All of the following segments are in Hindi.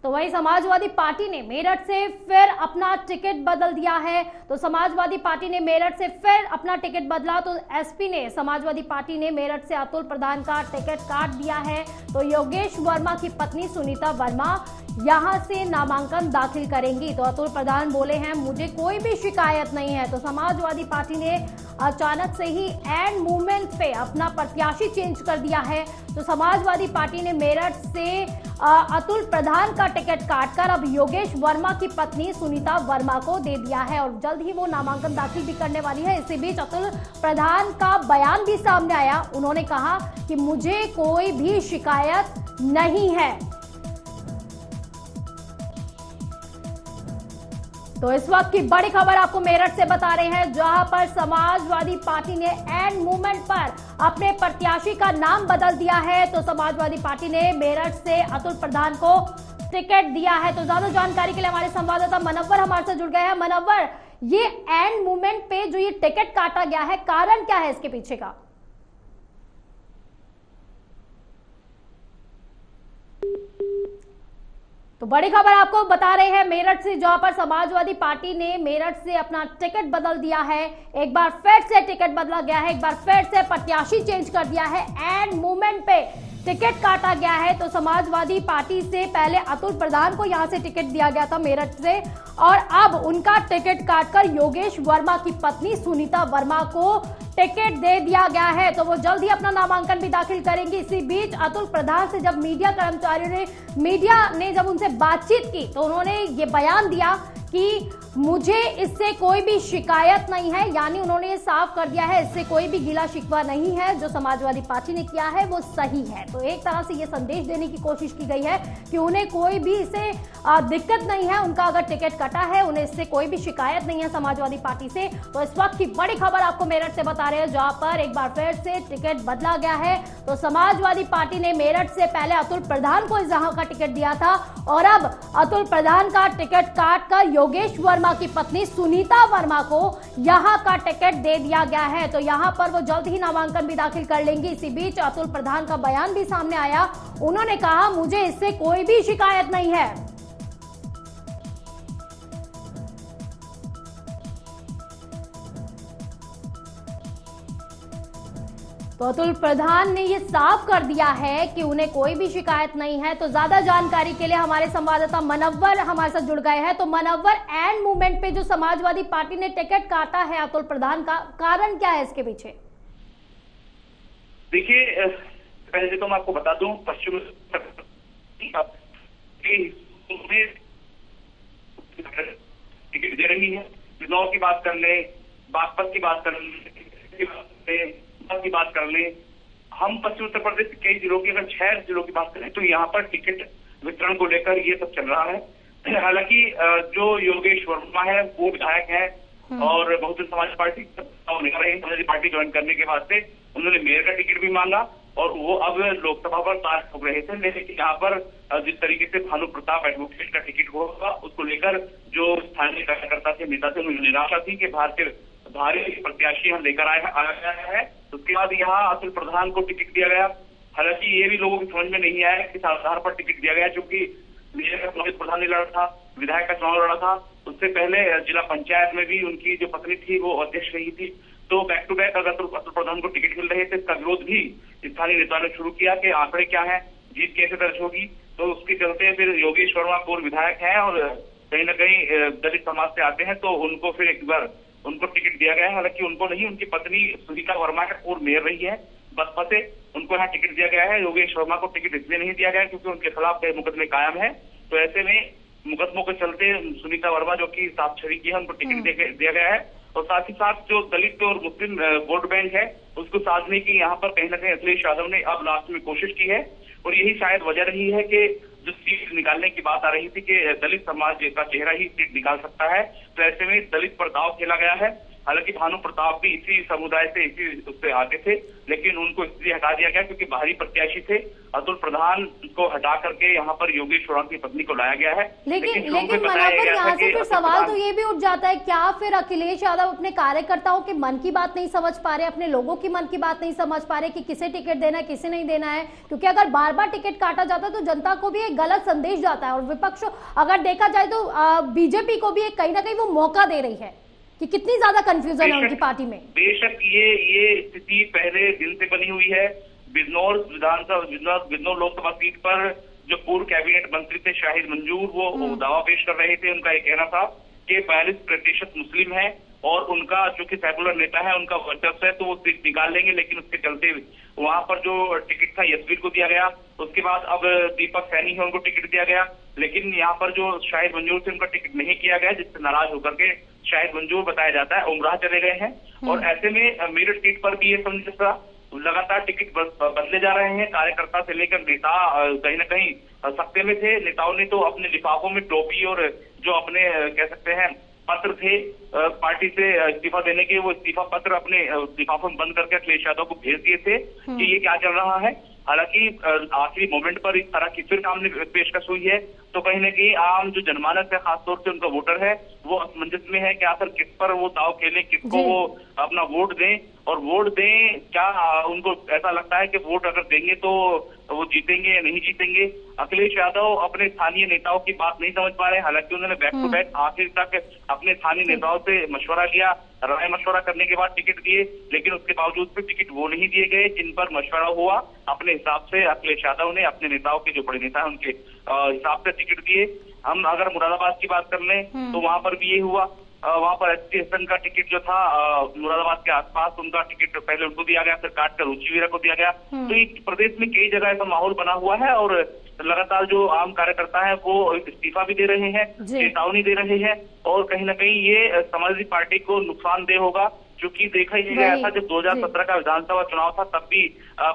तो वही समाजवादी पार्टी ने मेरठ से फिर अपना टिकट बदल दिया है। तो समाजवादी पार्टी ने मेरठ से फिर अपना टिकट बदला। तो एसपी ने समाजवादी पार्टी ने मेरठ से अतुल प्रधान का टिकट काट दिया है। तो योगेश वर्मा की पत्नी सुनीता वर्मा यहां से नामांकन दाखिल करेंगी। तो अतुल प्रधान बोले हैं मुझे कोई भी शिकायत नहीं है। तो समाजवादी पार्टी ने अचानक से ही एंड मूवमेंट पे अपना प्रत्याशी चेंज कर दिया है। तो समाजवादी पार्टी ने मेरठ से अतुल प्रधान का टिकट काटकर अब योगेश वर्मा की पत्नी सुनीता वर्मा को दे दिया है और जल्द ही वो नामांकन दाखिल भी करने वाली है। इसी बीच अतुल प्रधान का बयान भी सामने आया। उन्होंने कहा कि मुझे कोई भी शिकायत नहीं है। तो इस वक्त की बड़ी खबर आपको मेरठ से बता रहे हैं, जहां पर समाजवादी पार्टी ने एंड मूवमेंट पर अपने प्रत्याशी का नाम बदल दिया है। तो समाजवादी पार्टी ने मेरठ से अतुल प्रधान को टिकट दिया है। तो ज्यादा जानकारी के लिए हमारे संवाददाता मनव्वर हमारे साथ जुड़ गए हैं। मनव्वर, ये एंड मूवमेंट पे जो ये टिकट काटा गया है, कारण क्या है इसके पीछे का? तो बड़ी खबर आपको बता रहे हैं मेरठ से, जहां पर समाजवादी पार्टी ने मेरठ से अपना टिकट बदल दिया है। एक बार फिर से टिकट बदला गया है, एक बार फिर से प्रत्याशी चेंज कर दिया है। एंड मूवमेंट पे टिकट काटा गया है। तो समाजवादी पार्टी से पहले अतुल प्रधान को यहां से टिकट दिया गया था मेरठ से, और अब उनका टिकट काटकर योगेश वर्मा की पत्नी सुनीता वर्मा को टिकट दे दिया गया है। तो वो जल्द ही अपना नामांकन भी दाखिल करेंगी। इसी बीच अतुल प्रधान से जब मीडिया ने जब उनसे बातचीत की तो उन्होंने ये बयान दिया कि मुझे इससे कोई भी शिकायत नहीं है। यानी उन्होंने ये साफ कर दिया है इससे कोई भी गिला शिकवा नहीं है, जो समाजवादी पार्टी ने किया है वो सही है। तो एक तरह से ये संदेश देने की कोशिश की गई है कि उन्हें कोई भी इससे दिक्कत नहीं है। उनका अगर टिकट कटा है, उन्हें इससे कोई भी शिकायत नहीं है समाजवादी पार्टी से। तो इस वक्त की बड़ी खबर आपको मेरठ से बता रहे हैं, जहां पर एक बार फिर से टिकट बदला गया है। तो समाजवादी पार्टी ने मेरठ से पहले अतुल प्रधान को जहां का टिकट दिया था, और अब अतुल प्रधान का टिकट काटकर योगेश वर्मा की पत्नी सुनीता वर्मा को यहां का टिकट दे दिया गया है। तो यहां पर वो जल्द ही नामांकन भी दाखिल कर लेंगी। इसी बीच अतुल प्रधान का बयान भी सामने आया। उन्होंने कहा मुझे इससे कोई भी शिकायत नहीं है। तो अतुल प्रधान ने ये साफ कर दिया है कि उन्हें कोई भी शिकायत नहीं है। तो ज्यादा जानकारी के लिए हमारे संवाददाता मनव्वर हमारे साथ जुड़ गए हैं। तो मनव्वर, एंड मूवमेंट पे जो समाजवादी पार्टी ने टिकट काटा है अतुल प्रधान का, कारण क्या है इसके पीछे? देखिए, पहले तो मैं आपको बता दूं, पश्चिम टिकट दे रही है। बिजनौर की बात कर ले, बागपत की बात कर ले, की बात कर ले, हम पश्चिम उत्तर प्रदेश के कई जिलों की, अगर 6 जिलों की बात करें तो यहाँ पर टिकट वितरण को लेकर ये सब चल रहा है। हालांकि जो योगेश वर्मा है वो विधायक है और Bahujan Samaj party Samajwadi party join करने के बाद से उन्होंने मेयर का टिकट भी मांगा और वो अब लोकसभा पर ताश ठोक रहे थे। लेकिन यहाँ पर जिस तरीके से भानु प्रताप एडवोकेट का टिकट होगा उसको लेकर जो स्थानीय कार्यकर्ता थे, नेता थे, उन्हें निराशा थी कि भारी प्रत्याशी हम लेकर आया है। उसके बाद यहाँ अतुल प्रधान को टिकट दिया गया। हालांकि ये भी लोगों की समझ में नहीं आया कि आधार पर टिकट दिया गया, क्योंकि अतुल प्रधान ने लड़ा था, विधायक का चुनाव लड़ा था। उससे पहले जिला पंचायत में भी उनकी जो पत्नी थी वो अध्यक्ष रही थी। तो बैक टू बैक अगर अतुल प्रधान को टिकट मिल रहे थे, इसका विरोध भी स्थानीय नेताओं ने शुरू किया कि आंकड़े क्या है, जीत कैसे दर्ज होगी। तो उसके चलते फिर योगेश वर्मा पूर्व विधायक है और कहीं न कहीं दलित समाज से आते हैं, तो उनको फिर एक बार उनको टिकट दिया गया है। हालांकि उनको नहीं, उनकी पत्नी सुनीता वर्मा है, पूर्व मेयर रही है बसपा से, उनको यहाँ टिकट दिया गया है। योगेश वर्मा को टिकट इसलिए नहीं दिया गया क्योंकि उनके खिलाफ कई मुकदमे कायम है। तो ऐसे में मुकदमों के चलते सुनीता वर्मा जो कि सात छवि की है, उनको टिकट दिया गया है। और साथ ही साथ जो दलित और मुस्लिम वोट बैंक है उसको साधने की यहाँ पर कहीं ना कहीं अखिलेश यादव ने अब लास्ट में कोशिश की है। और यही शायद वजह रही है कि जो सीट निकालने की बात आ रही थी कि दलित समाज का चेहरा ही सीट निकाल सकता है, तो ऐसे में दलित पर दांव खेला गया है। हालांकि भानु प्रताप भी इसी समुदाय से, इसी उससे आते थे, लेकिन उनको इसलिए हटा दिया गया क्योंकि बाहरी प्रत्याशी थे। अतुल प्रधान को हटा करके यहाँ पर योगेश चौहान की पत्नी को लाया गया है। लेकिन मनोहर, यहाँ से फिर सवाल तो ये भी उठ जाता है, क्या फिर अखिलेश यादव अपने कार्यकर्ताओं के मन की बात नहीं समझ पा रहे, अपने लोगों की मन की बात नहीं समझ पा रहे कि किसे टिकट देना है, किसे नहीं देना है? क्योंकि अगर बार बार टिकट काटा जाता है तो जनता को भी एक गलत संदेश जाता है, और विपक्ष अगर देखा जाए तो बीजेपी को भी कहीं ना कहीं वो मौका दे रही है कि कितनी ज्यादा कंफ्यूजन है उनकी पार्टी में। बेशक ये स्थिति पहले दिन से बनी हुई है। बिजनौर लोकसभा सीट पर जो पूर्व कैबिनेट मंत्री थे शाहिद मंजूर, वो दावा पेश कर रहे थे। उनका ये कहना था कि 42% मुस्लिम है और उनका जो कि सेकुलर नेता है, उनका वर्चस्व है, तो वो सीट निकाल लेंगे। लेकिन उसके चलते वहां पर जो टिकट था यशवीर को दिया गया। उसके बाद अब दीपक सैनी है, उनको टिकट दिया गया। लेकिन यहाँ पर जो शाहिद मंजूर थे, उनका टिकट नहीं किया गया, जिससे नाराज होकर के शाहिद मंजूर बताया जाता है उमराह चले गए हैं। और ऐसे में मेरठ सीट पर भी ये समझौता, लगातार टिकट बदले जा रहे हैं। कार्यकर्ता से लेकर नेता कहीं ना कहीं सत्ते में थे। नेताओं ने तो अपने लिफाफों में टोपी और जो अपने कह सकते हैं पत्र थे पार्टी से इस्तीफा देने के, वो इस्तीफा पत्र अपने लिफाफों में बंद करके अखिलेश यादव को भेज दिए थे कि ये क्या चल रहा है। हालांकि आखिरी मोमेंट पर इस तरह की फिर सामने पेशकश हुई है, तो कहीं ना कहीं आम जो जनमानस है, खासतौर से उनका वोटर है, वो असमंजस में है कि आखिर किस पर वो दाव खेलें, किसको वो अपना वोट दें। और वोट दें क्या, उनको ऐसा लगता है कि वोट अगर देंगे तो वो जीतेंगे या नहीं जीतेंगे। अखिलेश यादव अपने स्थानीय नेताओं की बात नहीं समझ पा रहे। हालांकि उन्होंने बैक टू बैक आखिर तक अपने स्थानीय नेताओं से मशवरा लिया, राय मशवरा करने के बाद टिकट दिए, लेकिन उसके बावजूद भी टिकट वो नहीं दिए गए जिन पर मशवरा हुआ। अपने हिसाब से अखिलेश यादव ने अपने नेताओं के, जो बड़े नेता है उनके हिसाब से टिकट दिए। हम अगर मुरादाबाद की बात कर लें तो वहां पर भी ये हुआ। वहां पर एसटी हसन का टिकट जो था मुरादाबाद के आसपास, उनका टिकट पहले उनको दिया गया, फिर काट कर रुचि वीरा को दिया गया। तो इस प्रदेश में कई जगह ऐसा माहौल बना हुआ है और लगातार जो आम कार्यकर्ता है वो इस्तीफा भी दे रहे हैं, चेतावनी दे रहे हैं, और कहीं ना कहीं ये समाजवादी पार्टी को नुकसानदेह होगा। क्योंकि देखा ही गया था जब 2017 का विधानसभा चुनाव था, तब भी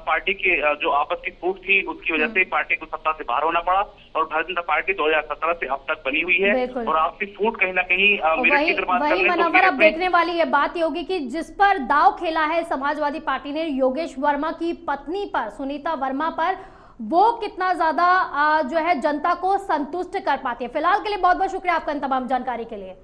पार्टी के जो आपस की फूट थी, उसकी वजह से पार्टी को सत्ता से बाहर होना पड़ा। और भारतीय जनता पार्टी 2017 से अब तक बनी हुई है और आपसी फूट कहीं ना कहीं मेरठ की अगर बात कर लें तो अब देखने वाली ये बात ये होगी कि जिस पर दाव खेला है समाजवादी पार्टी ने योगेश वर्मा की पत्नी पर, सुनीता वर्मा पर, वो कितना ज्यादा जो है जनता को संतुष्ट कर पाती है। फिलहाल के लिए बहुत बहुत शुक्रिया आपका इन तमाम जानकारी के लिए।